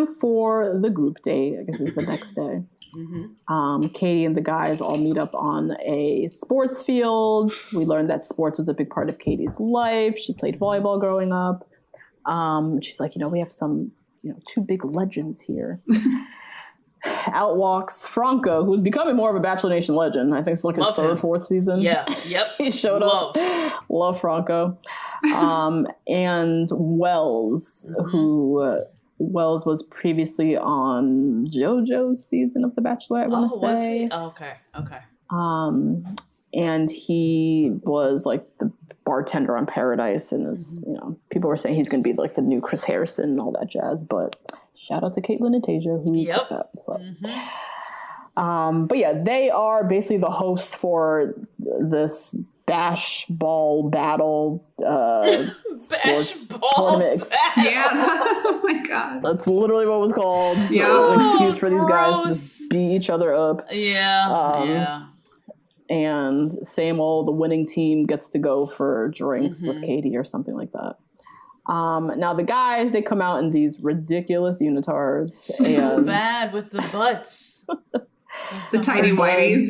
time for the group date. I guess it's the next day. Katie and the guys all meet up on a sports field. We learned that sports was a big part of Katie's life. She played volleyball growing up. She's like, we have some, two big legends here. Out walks Franco, who's becoming more of a Bachelor Nation legend. I think it's like his third, fourth season. Yeah, yep. He showed up. Love Franco. And Wells, who Wells was previously on JoJo's season of The Bachelor, I want to say. Was he? Okay. And he was like the bartender on Paradise, and is, people were saying he's going to be like the new Chris Harrison and all that jazz, but shout out to Caitlin and Tasia who took that. So. But yeah, they are basically the hosts for this bash ball battle sports tournament. Yeah. Oh my god. That's literally what it was called. So an excuse for these guys to just beat each other up. Yeah. And same old, the winning team gets to go for drinks with Katie or something like that. Now the guys, they come out in these ridiculous unitards. So bad with the butts. The tiny whities.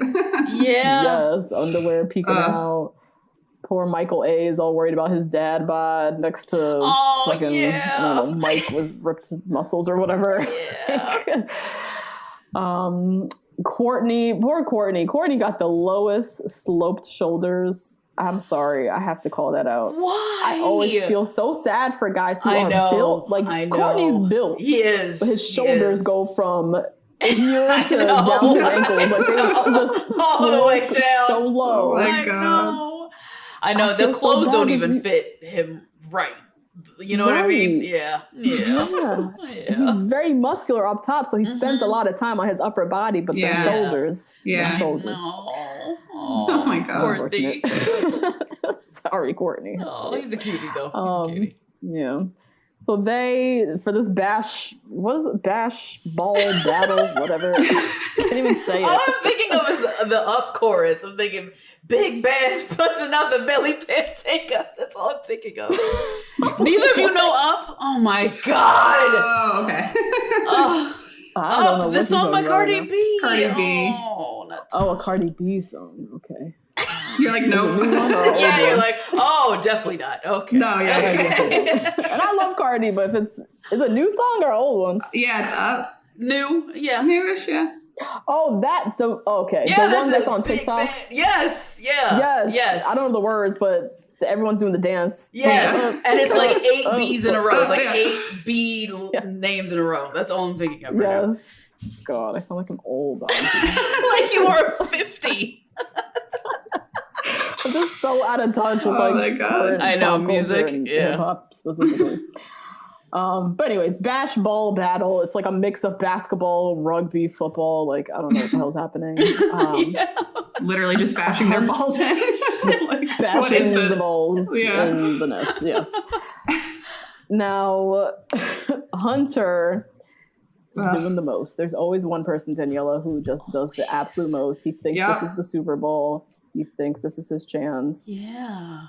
Yeah. Yes, underwear peeking out. Poor Michael A is all worried about his dad bod next to I don't know, Mike with ripped muscles or whatever. Yeah. Poor Courtney. Courtney got the lowest sloped shoulders. I'm sorry, I have to call that out. Why? I always feel so sad for guys who are built. Like, Courtney's built. He is. But his shoulders go from here to down to his ankles. Like, they just all the way down. So low. Oh my God. I know. The clothes don't even fit him right. You know what I mean? Yeah. He's very muscular up top, so he spends a lot of time on his upper body, but the shoulders. Yeah. Oh my God. Courtney. Sorry, Courtney. Oh, he's a cutie, though. He's a cutie. Yeah. So for this bash ball battle, whatever. I can't even say it. All I'm thinking of is the up chorus. I'm thinking big band busting out the belly pants take-up. That's all I'm thinking of. Neither of you know Up? Oh my God. Oh, okay. I don't know the song by Cardi B. Cardi B. A Cardi B song. Okay. You're like, no. Yeah, you're like, definitely not. Okay. No, yeah. Okay. And I love Cardi, but if it's a new song or an old one? Yeah, it's Up. New, yeah. Newish, yeah. Oh, okay. Yeah, the one that's on TikTok? Yes, yeah. Yes. I don't know the words, but everyone's doing the dance. Yes. And it's like 8 B's in a row. It's like 8 B names in a row. That's all I'm thinking of right now. God, I sound like an old like you are 50. I'm just so out of touch with my God. I know, music. Hip hop specifically. But anyways, bash ball battle. It's like a mix of basketball, rugby, football. Like, I don't know what the hell's happening. Literally just bashing their balls in. Like, bashing the balls in the nets, yes. Now, Hunter is doing the most. There's always one person, Daniela, who just does the absolute most. He thinks this is the Super Bowl. He thinks this is his chance. Yeah.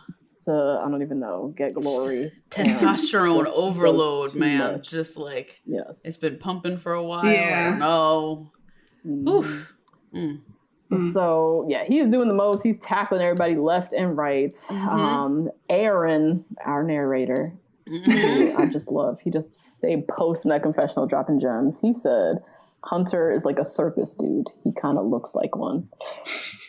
To, I don't even know, get glory. Testosterone overload, man. Much. Just like, it's been pumping for a while. Yeah. No. Oof. So, he's doing the most. He's tackling everybody left and right. Aaron, our narrator, I just love. He just stayed posting that confessional, dropping gems. He said, Hunter is like a circus dude. He kind of looks like one.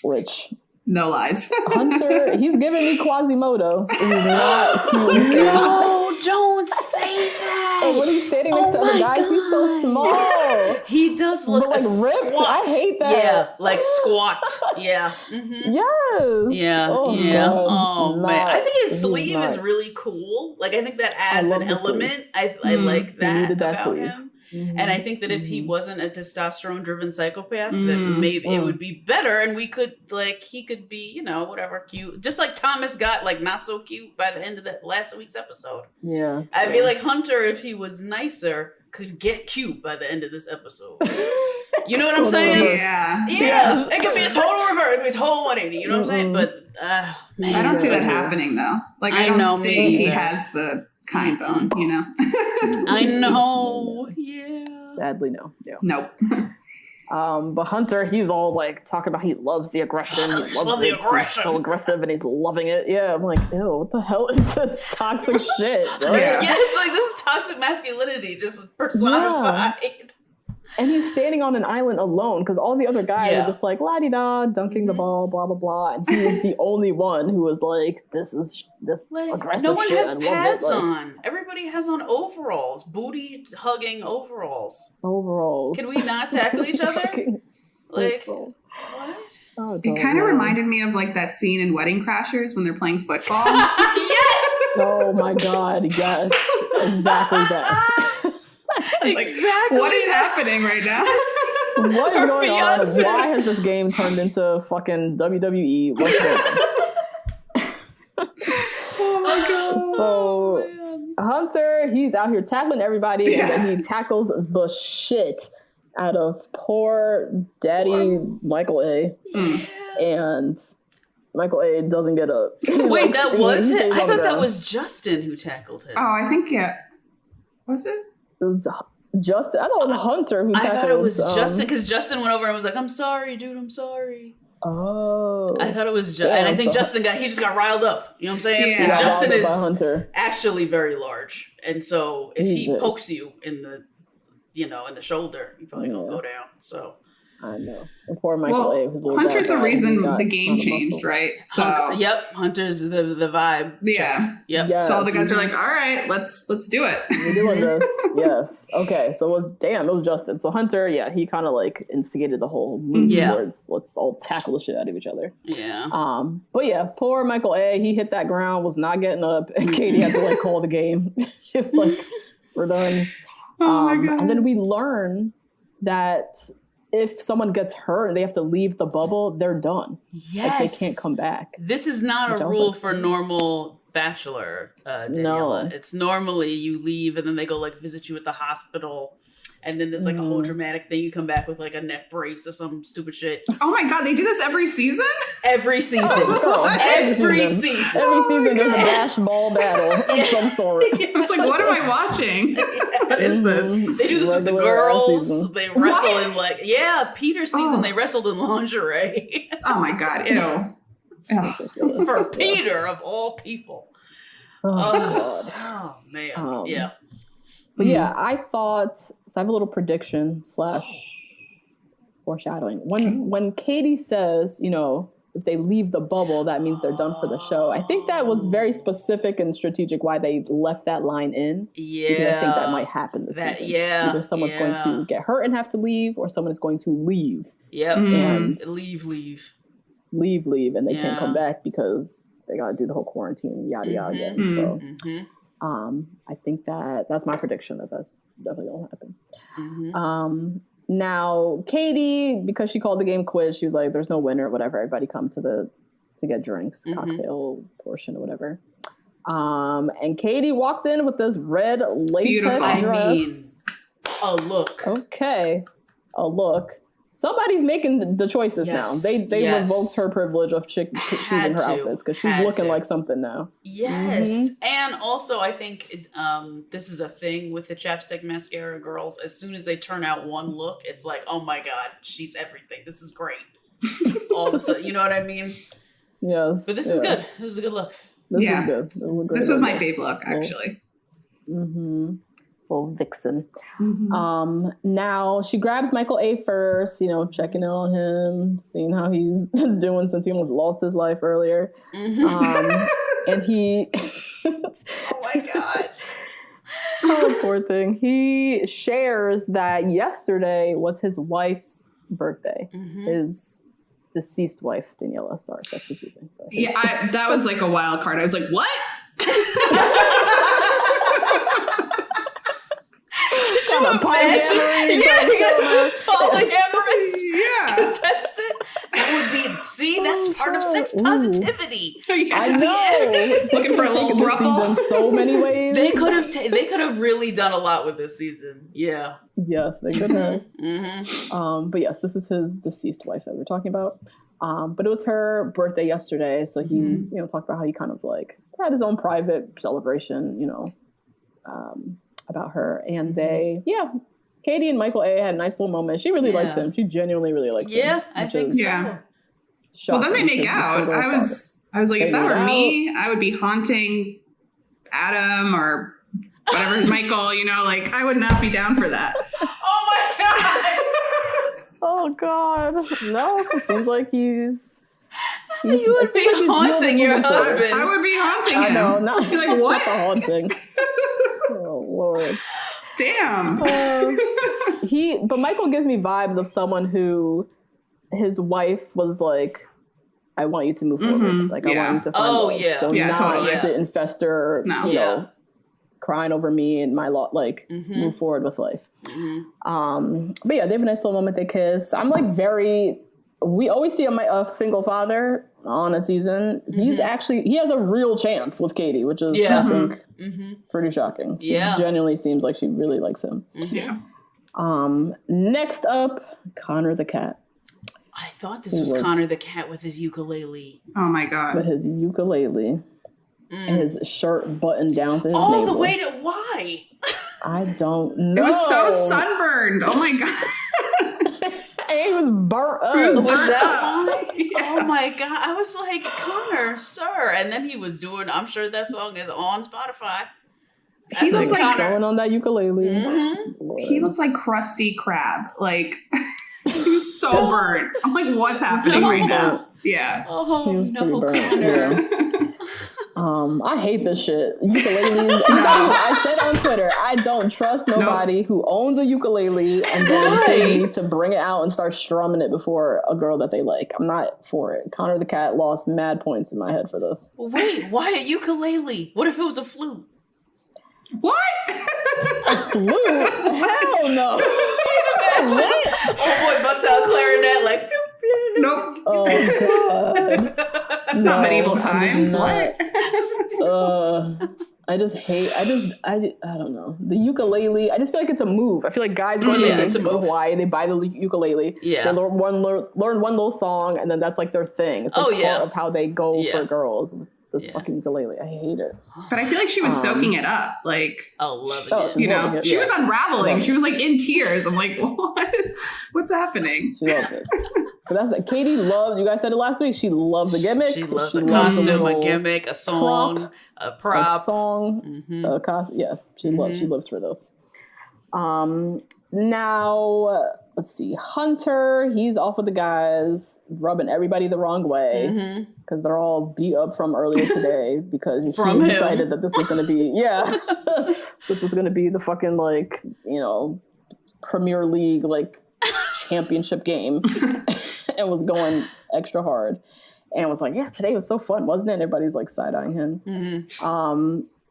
Which... No lies. Hunter, he's giving me Quasimodo. He's not cute. No, don't say that. And when he's standing next to other guys, he's so small. He does look like ripped. Squat. I hate that. Yeah, like squat. Yeah. Yes. Yeah. Oh, yeah. God. Oh man, I think his sleeve is really cool. Like, I think that adds an element. I like that about him. And I think that if he wasn't a testosterone-driven psychopath, then maybe it would be better, and we could, like, he could be, whatever, cute. Just like Thomas got, like, not so cute by the end of that last week's episode. Yeah. I feel like Hunter, if he was nicer, could get cute by the end of this episode. You know what I'm saying? Yeah. It could be a total reverse. It could be a total 180. You know what I'm saying? But, man. I don't see that happening, though. Like, I don't think he has the kind bone, I know. Yeah. Sadly, no. Yeah. Nope. But Hunter, he's all like talking about he loves the aggression. He loves the it. aggression. He's so aggressive and he's loving it. Yeah, I'm like, ew, what the hell is this toxic shit? Right? Yeah. Yes, like this is toxic masculinity just personified. Yeah. And he's standing on an island alone because all the other guys are just like la-di-da, dunking the ball, blah, blah, blah. And he is the only one who was like, this Like, aggressive no one shit. has I love pads it. Like, on. Everybody has on overalls, booty hugging overalls. overalls. Can we not tackle each other? Like, overalls. what? Oh, It kind of reminded me of like that scene in Wedding Crashers when they're playing football. Yes! Oh my God, yes. Exactly that. Like, Exactly. what is happening right now? What is going on? Beyonce. Why has this game turned into fucking WWE? What's going on? Oh my god. So Hunter, he's out here tackling everybody, and then he tackles the shit out of poor daddy Michael A. And Michael A. doesn't get up. Wait, that was he it? stays I on the thought that ground. was Justin who tackled him. Oh, I think was it? It was Justin. I thought it was Hunter who I tackled. thought it was Justin because Justin went over and was like, "I'm sorry, dude. I'm sorry." Oh, I thought it was Justin, and I think Justin just got riled up. You know what I'm saying? Yeah. And Got Justin riled up by is Hunter. actually very large, and so if he Jesus. pokes you in the, in the shoulder, you're probably gonna go down. So I know. And poor Michael A. His little Hunter's dad the died, and he reason got the game ton of changed, muscle. right? So yep, Hunter's the vibe. yeah. Yep. Yeah. So all the guys are like, all right, let's do it. We're doing this. Yes. Okay. So it was Justin. So Hunter, he kind of like instigated the whole move towards let's all tackle the shit out of each other. Yeah. But yeah, poor Michael A. He hit that ground, was not getting up, and Katie had to like call the game. She was like, "We're done." Oh my god. And then we learn that if someone gets hurt and they have to leave the bubble, they're done. Yes. Like they can't come back. This is not a rule for normal Bachelor, Daniela. No. It's normally you leave and then they go like visit you at the hospital. And then there's like a whole dramatic thing. You come back with like a neck brace or some stupid shit. Oh my god, they do this every season? Every season. Every season. Every season there's a dash ball battle of some sort. I was like, what am I watching? What is this? They do this with the Regular girls. season. They wrestle in Peter's season, they wrestled in lingerie. Oh my god, ew. Ugh. For Peter, of all people. Oh, God. Oh, man. Yeah. But yeah, I thought, so I have a little prediction / foreshadowing. When Katie says, if they leave the bubble, that means they're done for the show. I think that was very specific and strategic why they left that line in. Yeah. Because I think that might happen this season. Yeah. Either someone's going to get hurt and have to leave, or someone is going to leave. Yep. And leave. Leave, and they can't come back because they got to do the whole quarantine, yada, yada, again. So I think that's my prediction that's definitely going to happen. Now, Katie, because she called the game quit, she was like, there's no winner, whatever. Everybody come to get drinks, cocktail portion or whatever. And Katie walked in with this red latex dress. I mean, a look. Okay, a look. Somebody's making the choices now. They revoked her privilege of choosing her outfits because she's looking like something now. Yes. And also I think this is a thing with the chapstick mascara girls. As soon as they turn out one look, it's like, oh my God, she's everything. This is great. All of a sudden, you know what I mean? Yes. But this is good. This is a good look. This is good. This was my fave look, actually. Little vixen. Now she grabs Michael A first, checking in on him, seeing how he's doing since he almost lost his life earlier. And he Oh my god. Oh, poor thing. He shares that yesterday was his wife's birthday. His deceased wife, Daniela. Sorry, that's confusing. Yeah, that was like a wild card. I was like, what? Polyamorous contestant. That would be, that's part of sex positivity. I know. Looking for a little throuple. So many ways. They could have really done a lot with this season. Yeah. Yes, they could have. But yes, this is his deceased wife that we're talking about. But it was her birthday yesterday, so he's talked about how he kind of like had his own private celebration, about her, and they Katie and Michael A had a nice little moment. She really likes him. She genuinely really likes him. Yeah, I think so. Yeah. Well, then they make out. I was like, if that were me, I would be haunting Adam or whatever, Michael, you know, like I would not be down for that. Oh my God. Oh God. No, it seems like he's you would be haunting your husband. I would be haunting him. I know, not be like, what? Not the haunting. Oh Lord. Damn. But Michael gives me vibes of someone who his wife was like, I want you to move forward. Like, I want you to find love. Don't not totally. sit and fester, you know, crying over me and my lot. Like, move forward with life. But yeah, they have a nice little moment. They kiss. I'm like we always see a single father on a season. He has a real chance with Katie, which is, I think, pretty shocking. She genuinely seems like she really likes him. Yeah. Next up, Connor the cat. I thought this was Connor the cat with his ukulele. Oh my God. With his ukulele and his shirt buttoned down to his all navel. The way to why? I don't know. It was so sunburned. Oh my God. And he was burnt up. Was that why? Oh my God. I was like, Connor, sir. And then he was doing, I'm sure that song is on Spotify. He looked like going on that ukulele. He looked like Krusty Krab. Like he was so burnt. I'm like, what's happening right now? Yeah. Oh no, Connor. I hate this shit. Ukuleles. I said on Twitter, I don't trust nobody who owns a ukulele and then pay to bring it out and start strumming it before a girl that they like. I'm not for it. Connor the cat lost mad points in my head for this. Wait, why a ukulele? What if it was a flute? What? A flute? Hell no. Oh boy, bust out clarinet like. Nope. Oh God. That's not medieval times. What? I don't know. The ukulele, I just feel like it's a move. I feel like guys go to Hawaii, they buy the ukulele, they learn one little song, and then that's like their thing. It's like part of how they go for girls. This fucking ukulele. I hate it. But I feel like she was soaking it up. Like, loving it. You know, she was unraveling. She was like in tears. I'm like, what? What's happening? She loves it. But that's like Katie loves. You guys said it last week. She loves a gimmick. She loves a costume, a gimmick, a song, a prop, a song, a costume. Yeah, she loves. She lives for those. Now let's see. Hunter, he's off with the guys, rubbing everybody the wrong way because they're all beat up from earlier today because he decided that this was going to be this was going to be the fucking like Premier League like championship game and was going extra hard and was like, today was so fun, wasn't it? And everybody's like side-eyeing him.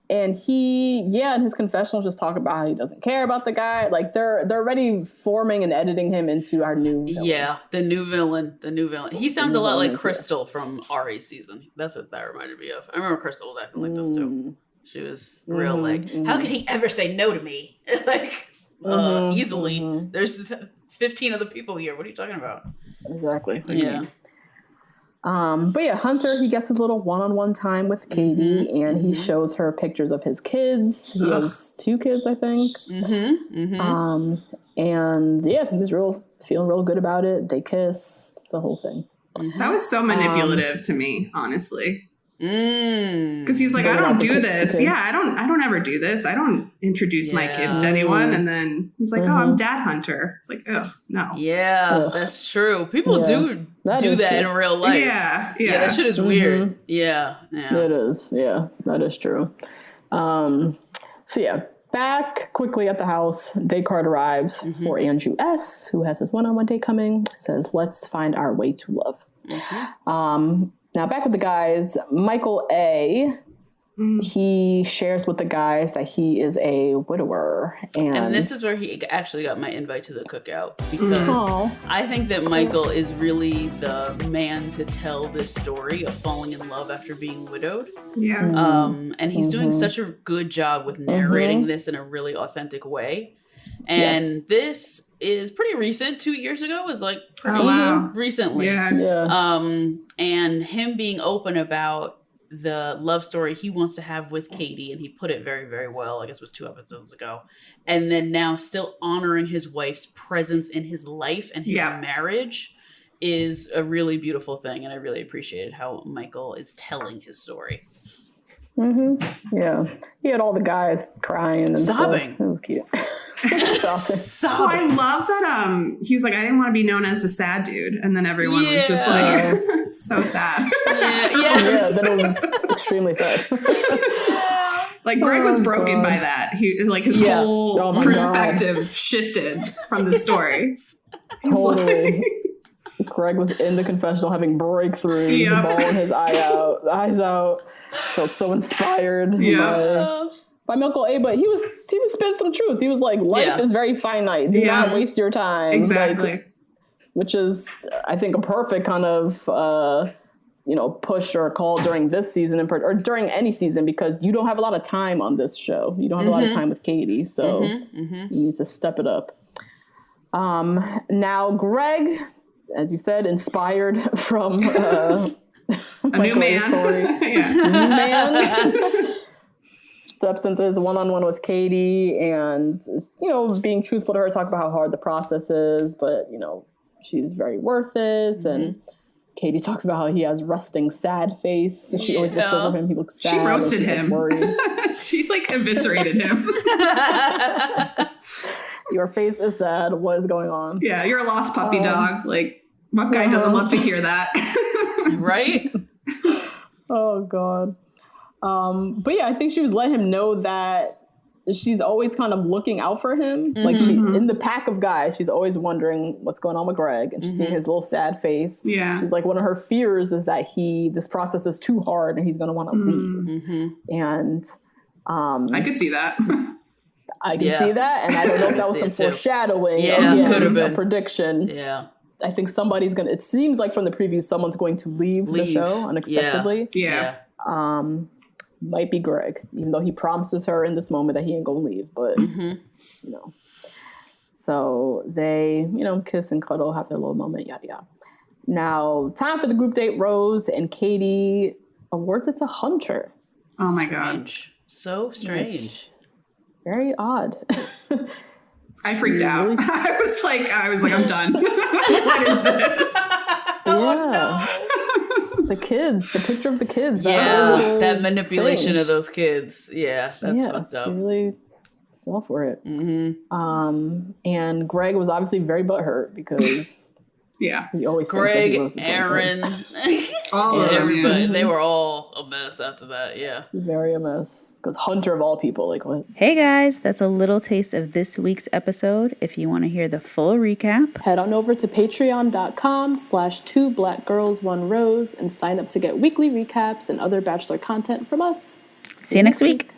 And he, in his confessionals just talk about how he doesn't care about the guy. Like they're already forming and editing him into our new villain. Yeah, the new villain. He sounds a lot like Crystal from Ari's season. That's what that reminded me of. I remember Crystal was acting like this too. She was real like, how could he ever say no to me? Like, easily. There's 15 other people here. What are you talking about? Exactly. Yeah. But Hunter, he gets his little one-on-one time with Katie and he shows her pictures of his kids. He has 2 kids, I think. And he's feeling real good about it. They kiss. It's a whole thing. That was so manipulative to me, honestly. Because he's like, I don't do this. Yeah, I don't ever do this. I don't introduce my kids to anyone. And then he's like, oh, I'm Dad Hunter. It's like, ugh, no. Yeah, that's true. People do that in real life. Yeah. That shit is weird. Yeah. It is. Yeah, that is true. Back quickly at the house, Descartes arrives for Andrew S., who has his one-on-one date coming. Says, let's find our way to love. Now, back with the guys, Michael A., he shares with the guys that he is a widower. And this is where he actually got my invite to the cookout. Because I think that Michael is really the man to tell this story of falling in love after being widowed. Yeah. And he's doing such a good job with narrating this in a really authentic way. And this is pretty recent. 2 years ago was like pretty recently. Yeah. And him being open about the love story he wants to have with Katie, and he put it very, very well. I guess it was 2 episodes ago. And then now still honoring his wife's presence in his life and his marriage is a really beautiful thing. And I really appreciated how Michael is telling his story. Mm-hmm. Yeah. He had all the guys crying and sobbing. Stuff. It was cute. Sobbing. Oh, I love that he was like, I didn't want to be known as the sad dude. And then everyone was just like, so sad. Yeah, then it was extremely sad. Like Greg was broken by that. He like his whole perspective shifted from the story. Totally. Greg was in the confessional having breakthroughs, bawling his eyes out. Felt so inspired by Michael A. But he was spitting some truth. He was like, life is very finite. Do not waste your time. Exactly. Like, which is, I think, a perfect kind of push or call during this season or during any season, because you don't have a lot of time on this show. You don't have a lot of time with Katie, so you need to step it up. Now, Greg, as you said, inspired from a new man. Story. New man steps into his one-on-one with Katie, and being truthful to her, talk about how hard the process is, but she's very worth it. And Katie talks about how he has resting sad face. So she always looks over him. He looks sad. She roasted him. Worried. She eviscerated him. Your face is sad. What is going on? Yeah, you're a lost puppy dog. Like, what guy doesn't love to hear that? Right? Oh, God. But yeah, I think she was letting him know that she's always kind of looking out for him. Like, she in the pack of guys, she's always wondering what's going on with Greg, and she's seeing his little sad face. Yeah. She's like, one of her fears is that this process is too hard and he's going to want to leave. And I could see that. I can see that, and I don't know if that was some foreshadowing. Could have been a prediction. Yeah. I think somebody's going to, it seems like from the preview, someone's going to leave the show unexpectedly. Yeah. Might be Greg, even though he promises her in this moment that he ain't gonna leave, but so they kiss and cuddle, have their little moment, yada yada. Now, time for the group date. Rose and Katie awards it to Hunter. Oh my god, so strange. Very odd. I freaked out. Really... I was like, I'm done. What is this? The kids, the picture of the kids. That manipulation of those kids. Yeah, that's fucked up. She really fell for it. And Greg was obviously very butthurt because he always Greg, Aaron, all of everybody. They were all a mess after that. Yeah, very a mess. Because Hunter of all people, like what? Hey guys, that's a little taste of this week's episode. If you want to hear the full recap, head on over to patreon.com/2blackgirls1rose and sign up to get weekly recaps and other Bachelor content from us. See you next week.